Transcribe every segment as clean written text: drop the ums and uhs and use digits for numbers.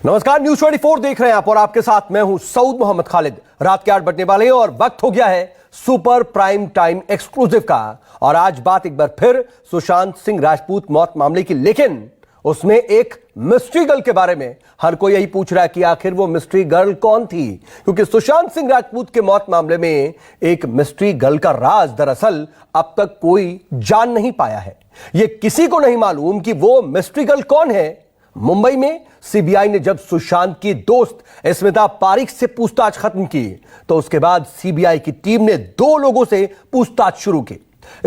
नमस्कार, न्यूज 24 देख रहे हैं आप और आपके साथ मैं हूं सऊद मोहम्मद खालिद। रात के 8 बजने वाले हैं और वक्त हो गया है सुपर प्राइम टाइम एक्सक्लूसिव का। और आज बात एक बार फिर सुशांत सिंह राजपूत मौत मामले की, लेकिन उसमें एक मिस्ट्री गर्ल के बारे में। हर कोई यही पूछ रहा है कि आखिर वो मिस्ट्री गर्ल कौन थी, क्योंकि सुशांत सिंह राजपूत के मौत मामले में एक मिस्ट्री गर्ल का राज दरअसल अब तक कोई जान नहीं पाया है। ये किसी को नहीं मालूम कि वो मिस्ट्री गर्ल कौन है। मुंबई में सीबीआई ने जब सुशांत की दोस्त स्मिता पारिक से पूछताछ खत्म की, तो उसके बाद सीबीआई की टीम ने 2 लोगों से पूछताछ शुरू की।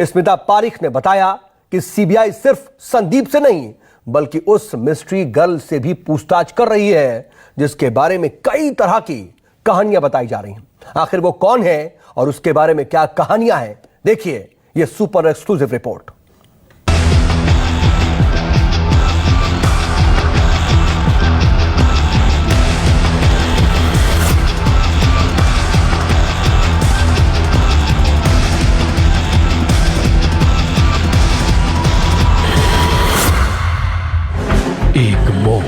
स्मिता पारिक ने बताया कि सीबीआई सिर्फ संदीप से नहीं बल्कि उस मिस्ट्री गर्ल से भी पूछताछ कर रही है, जिसके बारे में कई तरह की कहानियां बताई जा रही हैं। आखिर वो कौन है और उसके बारे में क्या कहानियां हैं, देखिए ये सुपर एक्सक्लूसिव रिपोर्ट। एक मौत,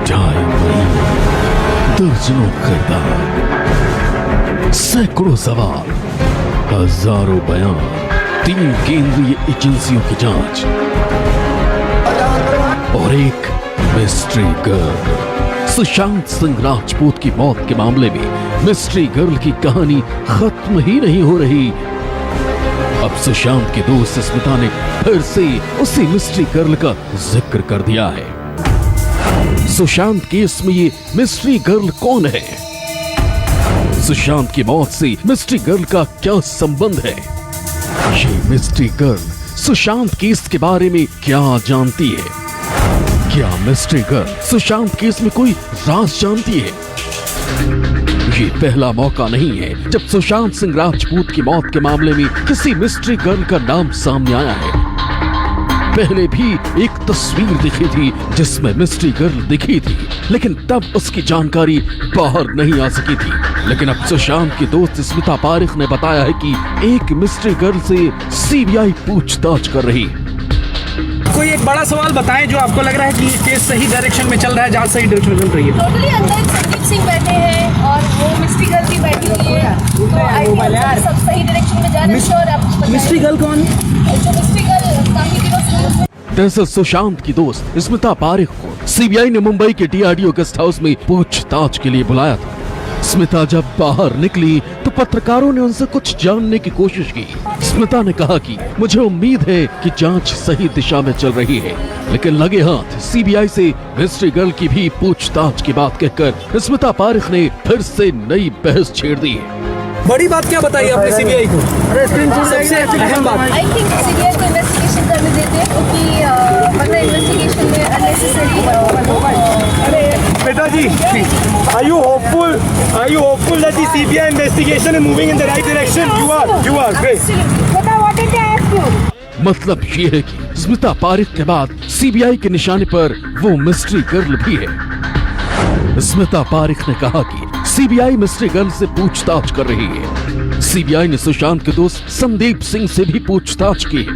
ढाई महीने, दर्जनों किरदार, सैकड़ों सवाल, हजारों बयान, 3 केंद्रीय एजेंसियों की जांच और एक मिस्ट्री गर्ल। सुशांत सिंह राजपूत की मौत के मामले में मिस्ट्री गर्ल की कहानी खत्म ही नहीं हो रही। अब सुशांत की दोस्त स्मिता ने फिर से उसी मिस्ट्री गर्ल का जिक्र कर दिया है। सुशांत केस में ये मिस्ट्री गर्ल कौन है? सुशांत की मौत से मिस्ट्री गर्ल का क्या संबंध है? ये मिस्ट्री गर्ल सुशांत केस के बारे में क्या जानती है? क्या मिस्ट्री गर्ल सुशांत केस में कोई राज जानती है? ये पहला मौका नहीं है जब सुशांत सिंह राजपूत की मौत के मामले में किसी मिस्ट्री गर्ल का नाम सामने आया है। पहले भी एक तस्वीर दिखी थी जिसमें मिस्ट्री गर्ल दिखी थी, लेकिन तब उसकी जानकारी बाहर नहीं आ सकी थी। लेकिन अब सुशांत की दोस्त स्मिता पारिक ने बताया है कि एक मिस्ट्री गर्ल से सीबीआई पूछताछ कर रही है। कोई एक बड़ा सवाल बताएं जो आपको लग रहा है कि केस सही डायरेक्शन में चल रहा है, जांच सही डायरेक्शन में चल रही है। टोटली अंदर संदीप सिंह बैठे हैं और वो मिस्ट्री गर्ल भी बैठी हुई है, तो आई थिंक सब सही डायरेक्शन में जा रहे हैं। श्योर आप मिस्ट्री गर्ल कौन है? जो मिस्ट्री गर्ल काफी दिनों से दरअसल सुशांत की दोस्त स्मिता पारिक को सीबीआई ने मुंबई के डीआरडीओ गेस्ट हाउस में पूछताछ के लिए बुलाया था। स्मिता जब बाहर निकली तो पत्रकारों ने उनसे कुछ जानने की कोशिश की। स्मिता ने कहा कि मुझे उम्मीद है कि जांच सही दिशा में चल रही है, लेकिन लगे हाथ सीबीआई से मिस्ट्री गर्ल की भी पूछताछ की बात कहकर स्मिता पारिक ने फिर से नई बहस छेड़ दी है। बड़ी बात क्या बताई आपने सीबीआई को? सबसे अहम बात आई थिंक सीबीआई को इन्वेस्टिगेशन करने देते हैं, क्योंकि वरना इन्वेस्टिगेशन में अननेसेसरी बेटा जी, are you hopeful that the CBI investigation is moving in the right direction? You are great. What I wanted to ask you. मतलब ये है कि स्मिता पारिक के बाद सीबीआई के निशाने पर वो मिस्ट्री गर्ल भी है। स्मिता पारिक ने कहा कि सीबीआई मिस्ट्री गर्ल से पूछताछ कर रही है। सीबीआई ने सुशांत के दोस्त संदीप सिंह से भी पूछताछ की है।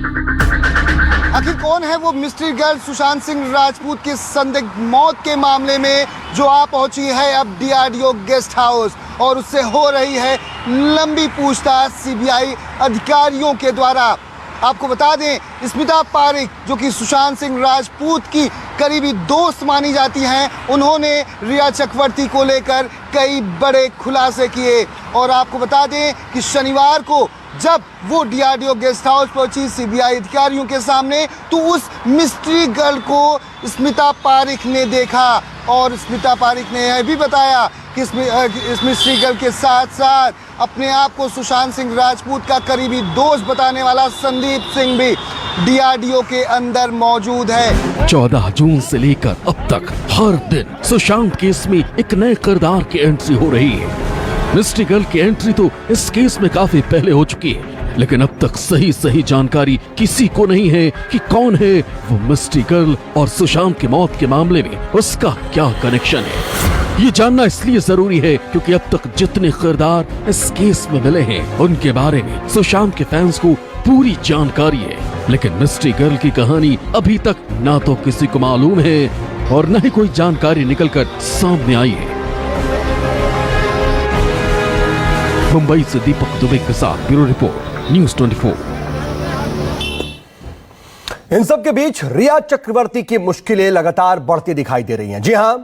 आखिर कौन है वो मिस्ट्री गर्ल सुशांत सिंह राजपूत की संदिग्ध मौत के मामले में जो आ पहुंची है अब डीआरडीओ गेस्ट हाउस, और उससे हो रही है लंबी पूछताछ सीबीआई अधिकारियों के द्वारा। आपको बता दें, स्मिता पारिक जो कि सुशांत सिंह राजपूत की करीबी दोस्त मानी जाती हैं, उन्होंने रिया चक्रवर्ती को लेकर कई बड़े खुलासे किए। और आपको बता दें कि शनिवार को जब वो डीआरडीओ गेस्ट हाउस पहुंची सीबीआई अधिकारियों के सामने, तो उस मिस्ट्री गर्ल को स्मिता पारिक ने देखा। और स्मिता पारिक ने यह भी बताया कि इस मिस्ट्री गर्ल के साथ साथ अपने आप को सुशांत सिंह राजपूत का करीबी दोस्त बताने वाला संदीप सिंह भी डीआरडीओ के अंदर मौजूद है। 14 जून से लेकर अब तक हर दिन सुशांत केस में एक नए किरदार की एंट्री हो रही है। मिस्ट्री गर्ल की एंट्री तो इस केस में काफी पहले हो चुकी है, लेकिन अब तक सही जानकारी किसी को नहीं है कि कौन है वो मिस्ट्री गर्ल और सुशांत की मौत के मामले में उसका क्या कनेक्शन है। ये जानना इसलिए जरूरी है क्योंकि अब तक जितने किरदार इस केस में मिले हैं उनके बारे में सुशांत के फैंस को पूरी जानकारी है। लेकिन मिस्ट्री गर्ल की कहानी अभी तक ना तो किसी को मालूम है और न ही कोई जानकारी निकलकर सामने आई है। मुंबई से दीपक दुबे के साथ ब्यूरो रिपोर्ट, न्यूज़ 24। इन सब के बीच रिया चक्रवर्ती की मुश्किलें लगातार बढ़ती दिखाई दे रही हैं। जी हां,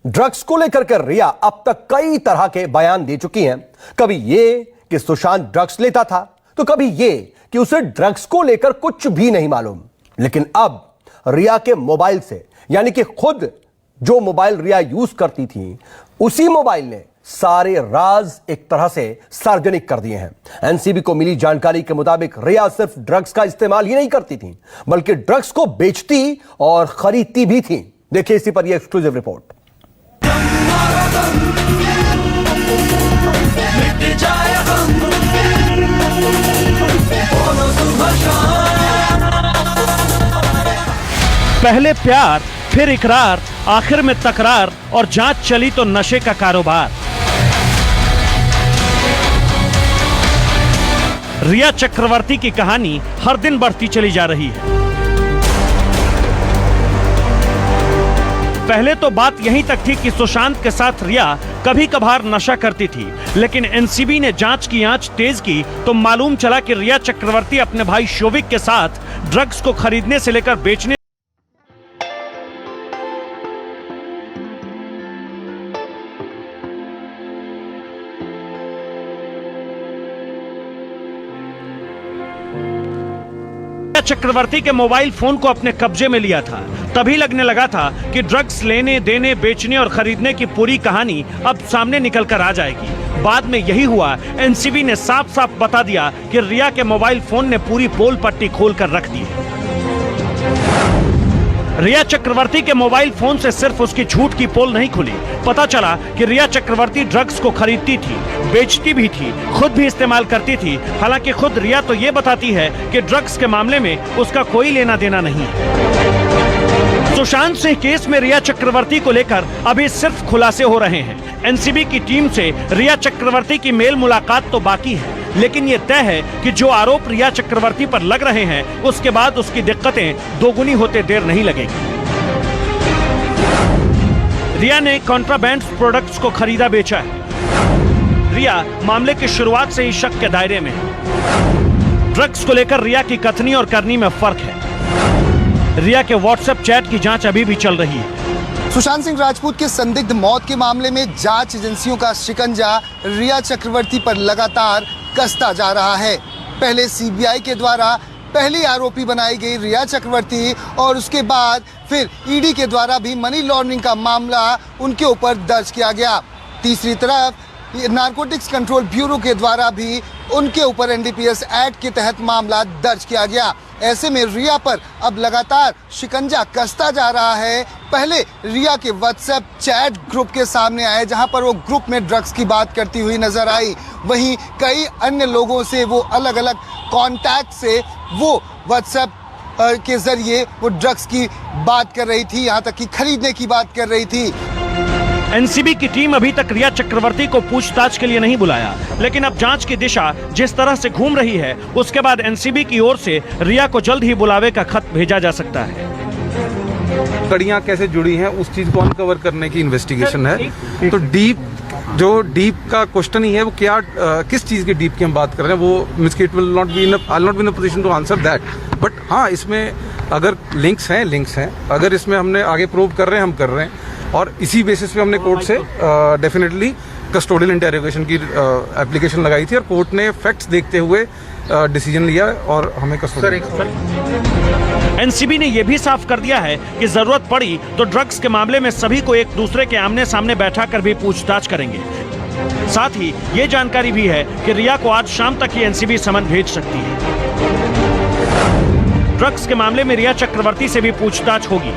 ड्रग्स को लेकर के रिया अब तक कई तरह के बयान दे चुकी हैं। कभी ये कि सुशांत ड्रग्स लेता था, तो कभी ये कि उसे ड्रग्स को लेकर कुछ भी नहीं मालूम। लेकिन अब रिया के मोबाइल से, यानी कि खुद जो मोबाइल रिया यूज करती थी, उसी मोबाइल ने सारे राज एक तरह से सार्वजनिक कर दिए हैं। एनसीबी को मिली जानकारी के मुताबिक रिया सिर्फ ड्रग्स का इस्तेमाल ही नहीं करती थी, बल्कि ड्रग्स को बेचती और खरीदती भी थी। देखिए इसी पर यह एक्सक्लूसिव रिपोर्ट। पहले प्यार, फिर इकरार, आखिर में तकरार और जांच चली तो नशे का कारोबार। रिया चक्रवर्ती की कहानी हर दिन बढ़ती चली जा रही है। पहले तो बात यहीं तक थी कि सुशांत के साथ रिया कभी कभार नशा करती थी, लेकिन एनसीबी ने जांच की आंच तेज की तो मालूम चला कि रिया चक्रवर्ती अपने भाई शोविक के साथ ड्रग्स को खरीदने से लेकर बेचने चक्रवर्ती के मोबाइल फोन को अपने कब्जे में लिया था। तभी लगने लगा था कि ड्रग्स लेने, देने, बेचने और खरीदने की पूरी कहानी अब सामने निकल कर आ जाएगी। बाद में यही हुआ। एनसीबी ने साफ साफ बता दिया कि रिया के मोबाइल फोन ने पूरी पोल पट्टी खोल कर रख दी है। रिया चक्रवर्ती के मोबाइल फोन से सिर्फ उसकी झूठ की पोल नहीं खुली, पता चला कि रिया चक्रवर्ती ड्रग्स को खरीदती थी, बेचती भी थी, खुद भी इस्तेमाल करती थी। हालांकि खुद रिया तो ये बताती है कि ड्रग्स के मामले में उसका कोई लेना देना नहीं है। सुशांत सिंह केस में रिया चक्रवर्ती को लेकर अभी सिर्फ खुलासे हो रहे हैं। एनसीबी की टीम से रिया चक्रवर्ती की मेल मुलाकात तो बाकी है, लेकिन ये तय है कि जो आरोप रिया चक्रवर्ती पर लग रहे हैं, उसके बाद उसकी दिक्कतें दोगुनी होते देर नहीं लगेगी। रिया ने कॉन्ट्राबैंड प्रोडक्ट्स को खरीदा बेचा है। रिया मामले की शुरुआत से ही शक के दायरे में है। ड्रग्स को लेकर रिया की कथनी और करनी में फर्क है। रिया के व्हाट्सएप चैट की जांच अभी भी चल रही है। सुशांत सिंह राजपूत के संदिग्ध मौत के मामले में जांच एजेंसियों का शिकंजा रिया चक्रवर्ती पर लगातार कसता जा रहा है। पहले सीबीआई के द्वारा पहली आरोपी बनाई गई रिया चक्रवर्ती और उसके बाद फिर ईडी के द्वारा भी मनी लॉन्ड्रिंग का मामला उनके ऊपर दर्ज किया गया। तीसरी तरफ नारकोटिक्स कंट्रोल ब्यूरो के द्वारा भी उनके ऊपर एनडीपीएस एक्ट के तहत मामला दर्ज किया गया। ऐसे में रिया पर अब लगातार शिकंजा कसता जा रहा है। पहले रिया के व्हाट्सएप चैट ग्रुप के सामने आए, जहां पर वो ग्रुप में ड्रग्स की बात करती हुई नजर आई। वहीं कई अन्य लोगों से वो अलग अलग कॉन्टैक्ट से वो व्हाट्सएप के जरिए वो ड्रग्स की बात कर रही थी, यहाँ तक कि खरीदने की बात कर रही थी। एनसीबी की टीम अभी तक रिया चक्रवर्ती को पूछताछ के लिए नहीं बुलाया, लेकिन अब जांच की दिशा जिस तरह से घूम रही है, उसके बाद एनसीबी की ओर से रिया को जल्द ही बुलावे का खत भेजा जा सकता है। कड़ियां कैसे जुड़ी हैं उस चीज को अनकवर करने की इन्वेस्टिगेशन है। तो डीप का क्वेश्चन ही है, वो क्या किस चीज के डीप की हम बात कर रहे हैं, वो miss it will not be in a position to answer that. But हाँ, इसमें अगर लिंक्स हैं, अगर इसमें हमने आगे प्रूव कर रहे हैं, हम कर रहे हैं, और इसी बेसिस पे हमने कोर्ट से डेफिनेटली कस्टोडियल इंटेरोगेशन की एप्लीकेशन लगाई थी और कोर्ट ने फैक्ट्स देखते हुए डिसीजन लिया और हमें कस्टोडियल। एनसीबी ने यह भी साफ कर दिया है कि जरूरत पड़ी तो ड्रग्स के मामले में सभी को एक दूसरे के आमने सामने बैठा कर भी पूछताछ करेंगे। साथ ही ये जानकारी भी है कि रिया को आज शाम तक ही एनसीबी समन भेज सकती है। ड्रग्स के मामले में रिया चक्रवर्ती से भी पूछताछ होगी।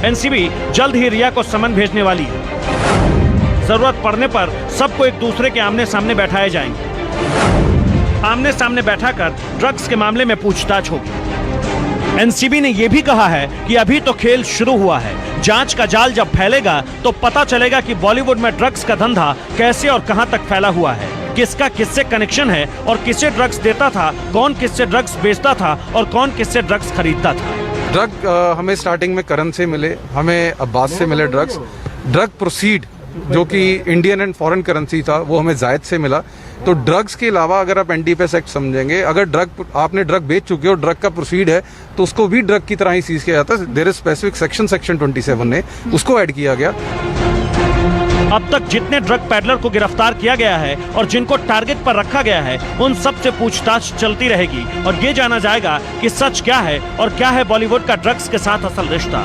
एनसीबी जल्द ही रिया को समन भेजने वाली है। जरूरत पड़ने पर सबको एक दूसरे के आमने सामने बैठाए जाएंगे। आमने सामने बैठाकर ड्रग्स के मामले में पूछताछ होगी। एनसीबी ने यह भी कहा है कि अभी तो खेल शुरू हुआ है। जांच का जाल जब फैलेगा तो पता चलेगा कि बॉलीवुड में ड्रग्स का धंधा कैसे और कहां तक फैला हुआ है। किसका किससे कनेक्शन है और किसे ड्रग्स देता था, कौन किससे ड्रग्स बेचता था और कौन किससे ड्रग्स खरीदता था। ड्रग हमें स्टार्टिंग में करण से मिले, हमें अब्बास से मिले ड्रग्स। ड्रग प्रोसीड जो कि इंडियन एंड फॉरेन करेंसी था वो हमें जायद से मिला। तो ड्रग्स के अलावा अगर आप एनडीपीएस एक्ट समझेंगे, अगर आपने ड्रग बेच चुके हो, ड्रग का प्रोसीड है, तो उसको भी ड्रग की तरह ही सीज किया जाता है। देयर इज स्पेसिफिक सेक्शन 27 ने उसको ऐड किया गया। अब तक जितने ड्रग पैडलर को गिरफ्तार किया गया है और जिनको टारगेट पर रखा गया है, उन सब से पूछताछ चलती रहेगी और ये जाना जाएगा कि सच क्या है और क्या है बॉलीवुड का ड्रग्स के साथ असल रिश्ता।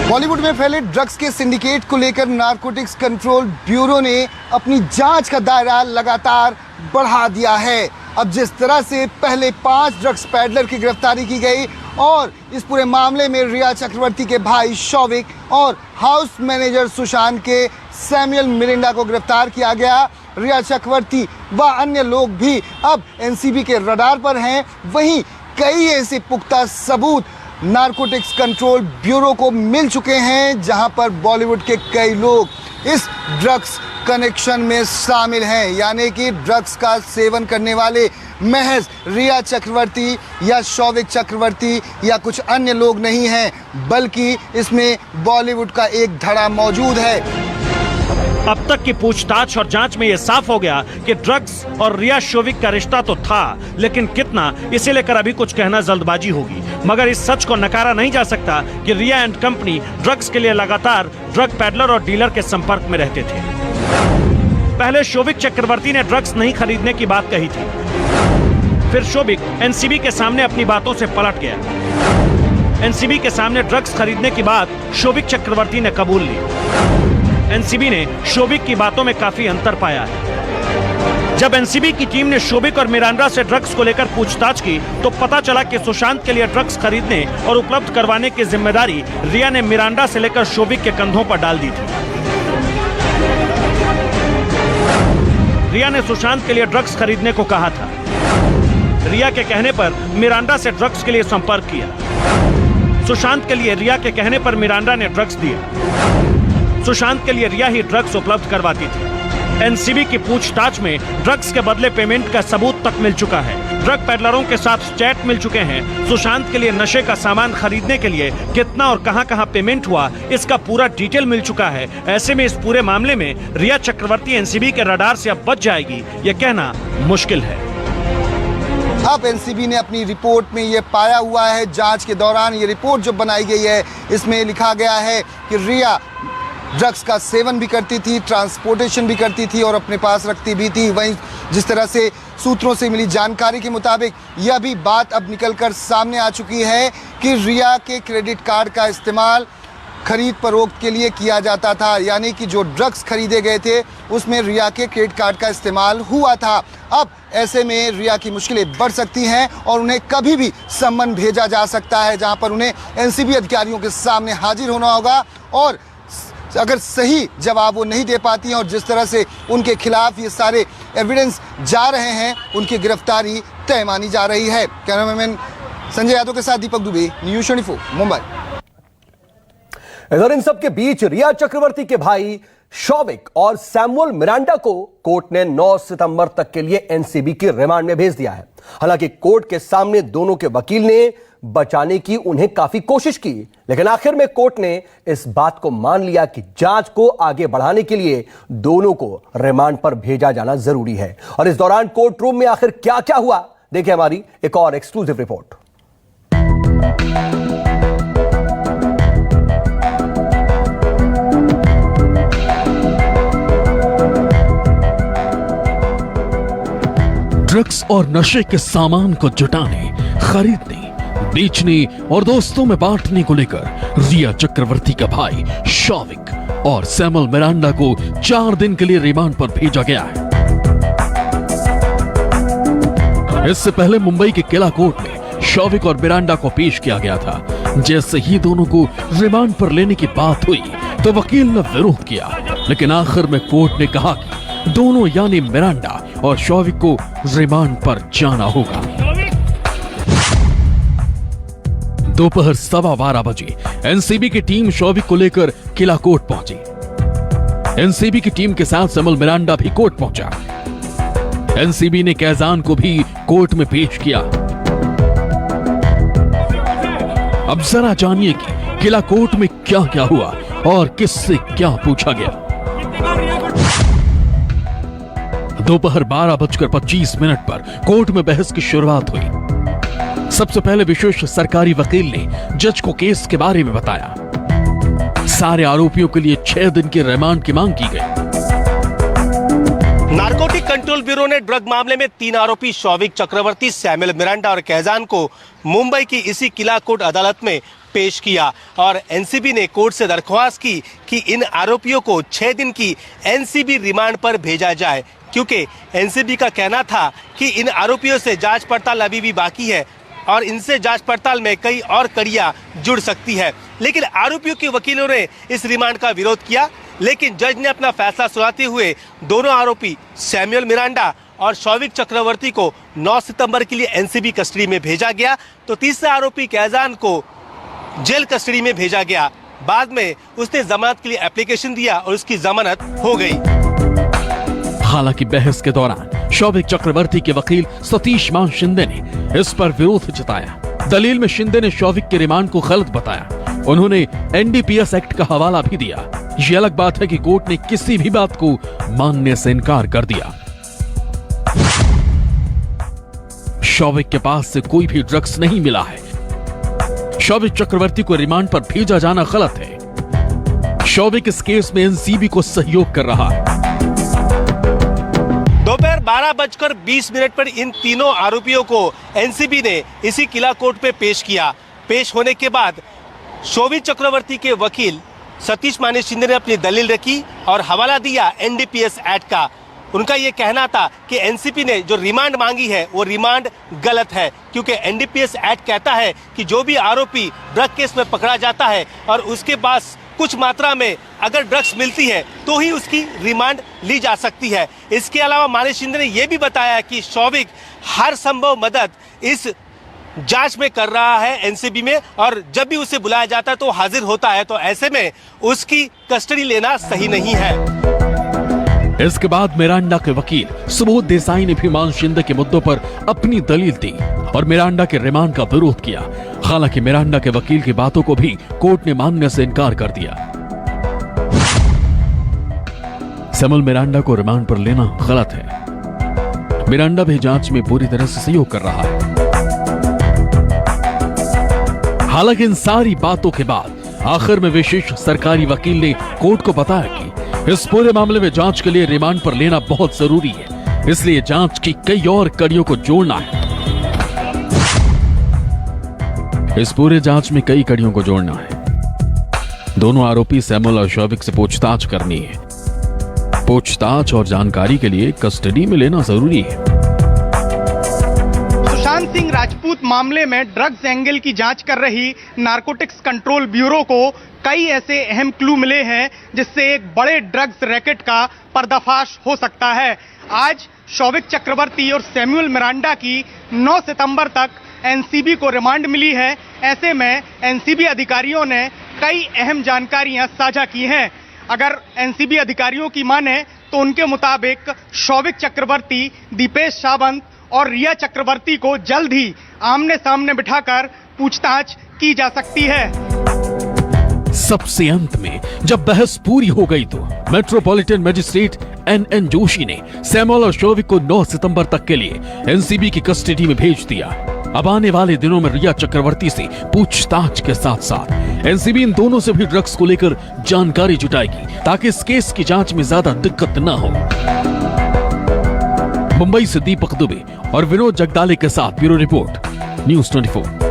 बॉलीवुड में फैले ड्रग्स के सिंडिकेट को लेकर नारकोटिक्स कंट्रोल ब्यूरो ने अपनी जांच का दायरा लगातार बढ़ा दिया है। अब जिस तरह से पहले 5 ड्रग्स पैडलर की गिरफ्तारी की गई और इस पूरे मामले में रिया चक्रवर्ती के भाई शौविक और हाउस मैनेजर सुशांत के सैमुअल मिरिंडा को गिरफ्तार किया गया, रिया चक्रवर्ती व अन्य लोग भी अब एनसीबी के रडार पर हैं। वहीं कई ऐसे पुख्ता सबूत नारकोटिक्स कंट्रोल ब्यूरो को मिल चुके हैं जहां पर बॉलीवुड के कई लोग इस ड्रग्स कनेक्शन में शामिल हैं, यानी कि ड्रग्स का सेवन करने वाले महज रिया चक्रवर्ती या शौविक चक्रवर्ती या कुछ अन्य लोग नहीं हैं, बल्कि इसमें बॉलीवुड का एक धड़ा मौजूद है। अब तक की पूछताछ और जांच में ये साफ हो गया कि ड्रग्स और रिया शौविक का रिश्ता तो था, लेकिन कितना, इसे लेकर अभी कुछ कहना जल्दबाजी होगी। मगर इस सच को नकारा नहीं जा सकता कि रिया एंड कंपनी ड्रग्स के लिए लगातार ड्रग पैडलर और डीलर के संपर्क में रहते थे। पहले शौविक चक्रवर्ती ने ड्रग्स नहीं खरीदने की बात कही थी, फिर शौविक एनसीबी के सामने अपनी बातों से पलट गया। एनसीबी के सामने ड्रग्स खरीदने की बात शौविक चक्रवर्ती ने कबूल ली। एनसीबी ने शौविक की बातों में काफी अंतर पाया है। जब एनसीबी की टीम ने शौविक और मिरांडा से ड्रग्स को लेकर पूछताछ की तो पता चला कि सुशांत के लिए ड्रग्स खरीदने और उपलब्ध करवाने की जिम्मेदारी रिया ने मिरांडा से लेकर शौविक के कंधों पर डाल दी थी। रिया ने सुशांत के लिए ड्रग्स खरीदने को कहा था। रिया के कहने पर मिरांडा से ड्रग्स के लिए संपर्क किया। सुशांत के लिए रिया के कहने पर मिरांडा ने ड्रग्स दिया। सुशांत के लिए रिया ही ड्रग्स उपलब्ध करवाती थी। एनसीबी की पूछताछ में ड्रग्स के बदले पेमेंट का सबूत तक मिल चुका है। ड्रग पैडलरों के साथ चैट मिल चुके हैं। सुशांत के लिए नशे का सामान खरीदने के लिए कितना और कहां-कहां पेमेंट हुआ, इसका पूरा डिटेल मिल चुका है। ऐसे में इस पूरे मामले में रिया चक्रवर्ती एनसीबी के रडार से अब बच जाएगी, ये कहना मुश्किल है। अब एनसीबी ने अपनी रिपोर्ट में ये पाया हुआ है, जांच के दौरान ये रिपोर्ट जो बनाई गई है इसमें लिखा गया है कि रिया ड्रग्स का सेवन भी करती थी, ट्रांसपोर्टेशन भी करती थी और अपने पास रखती भी थी। वहीं जिस तरह से सूत्रों से मिली जानकारी के मुताबिक यह भी बात अब निकलकर सामने आ चुकी है कि रिया के क्रेडिट कार्ड का इस्तेमाल खरीद फरोख्त के लिए किया जाता था, यानी कि जो ड्रग्स खरीदे गए थे उसमें रिया के क्रेडिट कार्ड का इस्तेमाल हुआ था। अब ऐसे में रिया की मुश्किलें बढ़ सकती हैं और उन्हें कभी भी सम्मन भेजा जा सकता है, जहां पर उन्हें एनसीबी अधिकारियों के सामने हाजिर होना होगा और अगर सही जवाब वो नहीं दे पाती हैं और जिस तरह से उनके खिलाफ ये सारे एविडेंस जा रहे हैं, उनकी गिरफ्तारी तय मानी जा रही है। कैमरामैन संजय यादव के साथ दीपक दुबे, न्यूज़ 24 मुंबई। इधर इन सब के बीच रिया चक्रवर्ती के भाई शौविक और सैमुअल मिरांडा को कोर्ट ने 9 सितंबर तक के लिए एनसीबी के रिमांड में भेज दिया है। हालांकि कोर्ट के सामने दोनों के वकील ने बचाने की उन्हें काफी कोशिश की, लेकिन आखिर में कोर्ट ने इस बात को मान लिया कि जांच को आगे बढ़ाने के लिए दोनों को रिमांड पर भेजा जाना जरूरी है। और इस दौरान कोर्ट रूम में आखिर क्या क्या हुआ, देखिए हमारी एक और एक्सक्लूसिव रिपोर्ट। ड्रग्स और नशे के सामान को जुटाने, खरीदने, बेचने और दोस्तों में बांटने को लेकर रिया चक्रवर्ती का भाई शौविक और सैमुअल मिरांडा को 4 दिन के लिए रिमांड पर भेजा गया है। इससे पहले मुंबई के किला कोर्ट में शौविक और मिरांडा को पेश किया गया था। जैसे ही दोनों को रिमांड पर लेने की बात हुई तो वकील ने विरोध किया, लेकिन आखिर में कोर्ट ने कहा कि दोनों यानी मिरांडा और शौविक को रिमांड पर जाना होगा। दोपहर 12:15 बजे एनसीबी की टीम शौविक को लेकर किला कोर्ट पहुंची। एनसीबी की टीम के साथ सैमुअल मिरांडा भी कोर्ट पहुंचा। एनसीबी ने कैजान को भी कोर्ट में पेश किया। अब जरा जानिए कि किला कोर्ट में क्या क्या हुआ और किससे क्या पूछा गया। दोपहर 12:25 पर कोर्ट में बहस की शुरुआत हुई। सबसे पहले विशेष सरकारी वकील ने जज को केस के बारे में बताया। सारे आरोपियों के लिए 6 दिन की रिमांड की मांग की गई। नारकोटिक कंट्रोल ब्यूरो ने ड्रग मामले में 3 आरोपी शौविक चक्रवर्ती, सैमुअल मिरांडा और कैजान को मुंबई की इसी किला कोर्ट अदालत में पेश किया और एनसीबी ने कोर्ट से दरख्वास्त की कि इन आरोपियों को 6 दिन की एनसीबी रिमांड पर भेजा जाए, क्योंकि एनसीबी का कहना था कि इन आरोपियों से जांच पड़ताल अभी भी बाकी है और इनसे जांच पड़ताल में कई और कड़ियां जुड़ सकती है। लेकिन आरोपियों के वकीलों ने इस रिमांड का विरोध किया, लेकिन जज ने अपना फैसला सुनाते हुए दोनों आरोपी सैमुअल मिरांडा और शौविक चक्रवर्ती को 9 सितंबर के लिए एनसीबी कस्टडी में भेजा गया, तो तीसरे आरोपी कैजान को जेल कस्टडी में भेजा गया। बाद में उसने जमानत के लिए एप्लीकेशन दिया और उसकी जमानत हो गई। हालांकि बहस के दौरान शौविक चक्रवर्ती के वकील सतीश मान शिंदे ने इस पर विरोध जताया। दलील में शिंदे ने शौविक के रिमांड को गलत बताया। उन्होंने एनडीपीएस एक्ट का हवाला भी दिया। ये अलग बात है कि कोर्ट ने किसी भी बात को मानने से इनकार कर दिया। शौविक के पास से कोई भी ड्रग्स नहीं मिला है। शौविक चक्रवर्ती को रिमांड पर भेजा जाना गलत है। शौविक इस केस में एनसीबी को सहयोग कर रहा है। दोपहर 12:20 पर इन तीनों आरोपियों को एनसीबी ने इसी किला कोर्ट पे पेश किया। पेश होने के बाद शौविक चक्रवर्ती के वकील सतीश माने शिंदे ने अपनी दलील रखी और हवाला दिया एनडीपीएस एक्ट का। उनका ये कहना था कि एनसीबी ने जो रिमांड मांगी है वो रिमांड गलत है, क्योंकि एनडीपीएस एक्ट कहता है कि जो भी आरोपी ड्रग केस में पकड़ा जाता है और उसके पास कुछ मात्रा में अगर ड्रग्स मिलती है तो ही उसकी रिमांड ली जा सकती है। इसके अलावा माने शिंदे ने यह भी बताया कि शौविक हर संभव मदद इस जांच में कर रहा है एनसीबी में, और जब भी उसे बुलाया जाता है तो हाजिर होता है, तो ऐसे में उसकी कस्टडी लेना सही नहीं है। इसके बाद मिरांडा के वकील सुबोध देसाई ने भी मान शिंदे के मुद्दों पर अपनी दलील दी और मिरांडा के रिमांड का विरोध किया। हालांकि मिरांडा के वकील की बातों को भी कोर्ट ने मानने से इनकार कर दिया। सैमुअल मिरांडा को रिमांड पर लेना गलत है। मिरांडा भी जांच में पूरी तरह से सहयोग कर रहा है। हालांकि इन सारी बातों के बाद आखिर में विशेष सरकारी वकील ने कोर्ट को बताया कि इस पूरे मामले में जांच के लिए रिमांड पर लेना बहुत जरूरी है, इसलिए जांच की कई और कड़ियों को जोड़ना है। इस पूरे जांच में कई कड़ियों को जोड़ना है। दोनों आरोपी सैमुअल और शौविक से पूछताछ करनी है। पूछताछ और जानकारी के लिए कस्टडी में लेना जरूरी है। सुशांत सिंह राजपूत मामले में ड्रग्स एंगल की जांच कर रही नारकोटिक्स कंट्रोल ब्यूरो को कई ऐसे अहम क्लू मिले हैं जिससे एक बड़े ड्रग्स रैकेट का पर्दाफाश हो सकता है। आज शौविक चक्रवर्ती और सैमुअल मिरांडा की 9 सितंबर तक एनसीबी को रिमांड मिली है। ऐसे में एनसीबी अधिकारियों ने कई अहम जानकारियां साझा की हैं। अगर एनसीबी अधिकारियों की माने तो उनके मुताबिक शौविक चक्रवर्ती, दीपेश सावंत और रिया चक्रवर्ती को जल्द ही आमने सामने बिठाकर पूछताछ की जा सकती है। सबसे अंत में जब बहस पूरी हो गई तो मेट्रोपॉलिटन मजिस्ट्रेट एन जोशी ने सैमुअल और शौविक को 9 सितंबर तक के लिए एनसीबी की कस्टडी में भेज दिया। अब आने वाले दिनों में रिया चक्रवर्ती से पूछताछ के साथ साथ एनसीबी इन दोनों से भी ड्रग्स को लेकर जानकारी जुटाएगी, ताकि इस केस की जांच में ज्यादा दिक्कत न हो। मुंबई से दीपक दुबे और विनोद जगदाले के साथ ब्यूरो रिपोर्ट, न्यूज़ 24।